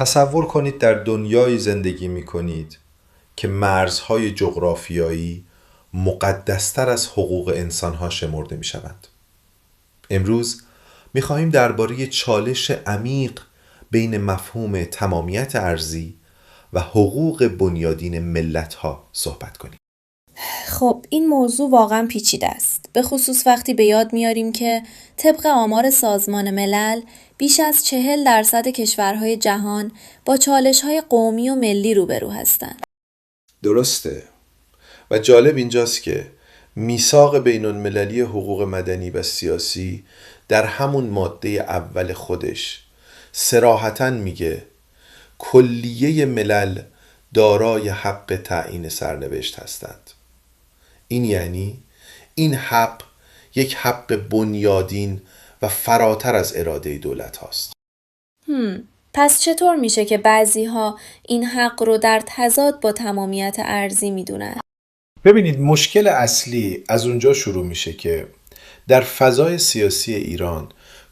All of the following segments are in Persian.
تصور کنید در دنیایی زندگی می کنید که مرزهای جغرافیایی مقدستر از حقوق انسانها شمرده می شوند. امروز می خواهیم درباره چالش عمیق بین مفهوم تمامیت ارضی و حقوق بنیادین ملت‌ها صحبت کنیم. خب این موضوع واقعا پیچیده است، به خصوص وقتی به یاد میاریم که طبق آمار سازمان ملل بیش از 40% کشورهای جهان با چالش‌های قومی و ملی روبرو هستند. درسته. و جالب اینجاست که میثاق بین‌المللی حقوق مدنی و سیاسی در همون ماده اول خودش صراحتاً میگه کلیه ملل دارای حق تعیین سرنوشت هستند. این یعنی این حق یک حق بنیادین و فراتر از اراده دولت هاست. پس چطور میشه که بعضی‌ها این حق رو در تضاد با تمامیت ارضی میدونن؟ ببینید، مشکل اصلی از اونجا شروع میشه که در فضای سیاسی ایران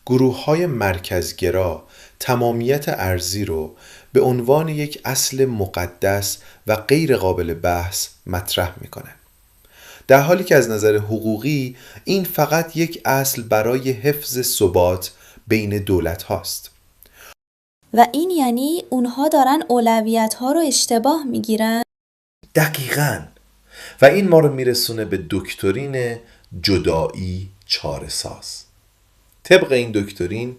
گروه‌های مرکزگرا تمامیت ارضی رو به عنوان یک اصل مقدس و غیر قابل بحث مطرح میکنن، در حالی که از نظر حقوقی این فقط یک اصل برای حفظ ثبات بین دولت هاست. و این یعنی اونها دارن اولویت ها رو اشتباه میگیرن؟ دقیقاً. و این ما رو میرسونه به دکترین جدایی چاره‌ساز. طبق این دکترین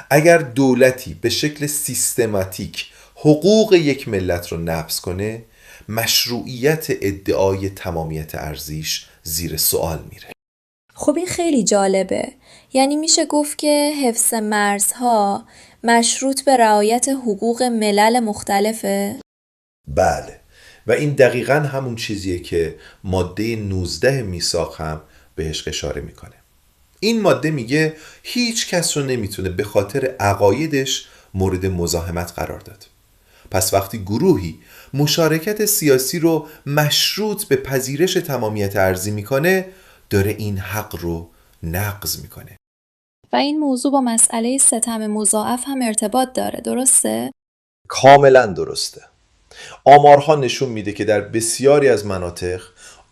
اگر دولتی به شکل سیستماتیک حقوق یک ملت رو نقض کنه، مشروعیت ادعای تمامیت ارضیش زیر سوال میره. خب این خیلی جالبه. یعنی میشه گفت که حفظ مرزها مشروط به رعایت حقوق ملل مختلفه؟ بله، و این دقیقاً همون چیزیه که ماده 19 میثاق هم بهش اشاره میکنه. این ماده میگه هیچ کس رو نمیتونه به خاطر عقایدش مورد مزاحمت قرار داد. پس وقتی گروهی مشارکت سیاسی رو مشروط به پذیرش تمامیت ارضی میکنه، داره این حق رو نقض میکنه. و این موضوع با مسئله ستم مضاعف هم ارتباط داره، درسته؟ کاملا درسته. آمارها نشون میده که در بسیاری از مناطق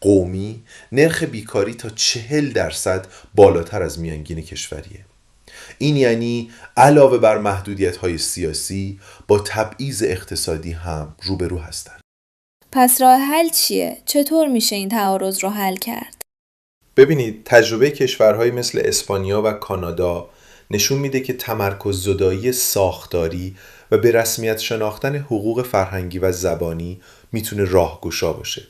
قومی نرخ بیکاری تا 40% بالاتر از میانگین کشوریه. این یعنی علاوه بر محدودیت‌های سیاسی با تبعیض اقتصادی هم روبرو هستند. پس راه حل چیه؟ چطور میشه این تعارض رو حل کرد؟ ببینید، تجربه کشورهایی مثل اسپانیا و کانادا نشون میده که تمرکز زدایی ساختاری و به رسمیت شناختن حقوق فرهنگی و زبانی میتونه راهگشا باشه.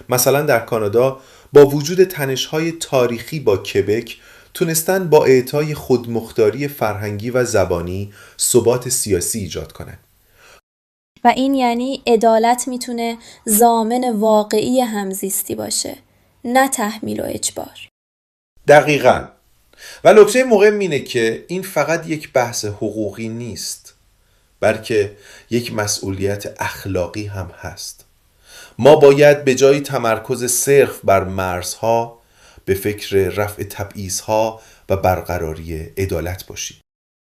مثلا در کانادا با وجود تنش‌های تاریخی با کبک تونستن با اعطای خودمختاری فرهنگی و زبانی ثبات سیاسی ایجاد کنن. و این یعنی عدالت میتونه ضامن واقعی همزیستی باشه، نه تحمیل و اجبار. دقیقاً. و نکته مهم اینه که این فقط یک بحث حقوقی نیست، بلکه یک مسئولیت اخلاقی هم هست. ما باید به جای تمرکز صرف بر مرزها به فکر رفع تبعیضها و برقراری عدالت باشیم.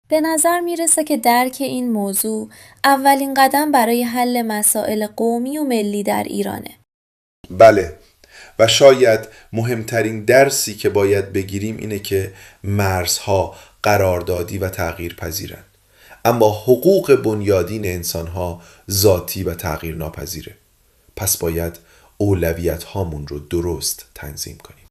به نظر میرسه که درک این موضوع اولین قدم برای حل مسائل قومی و ملی در ایرانه. بله، و شاید مهمترین درسی که باید بگیریم اینه که مرزها قراردادی و تغییر پذیرن، اما حقوق بنیادین انسانها ذاتی و تغییر ناپذیره. پس باید اولویت هامون رو درست تنظیم کنیم.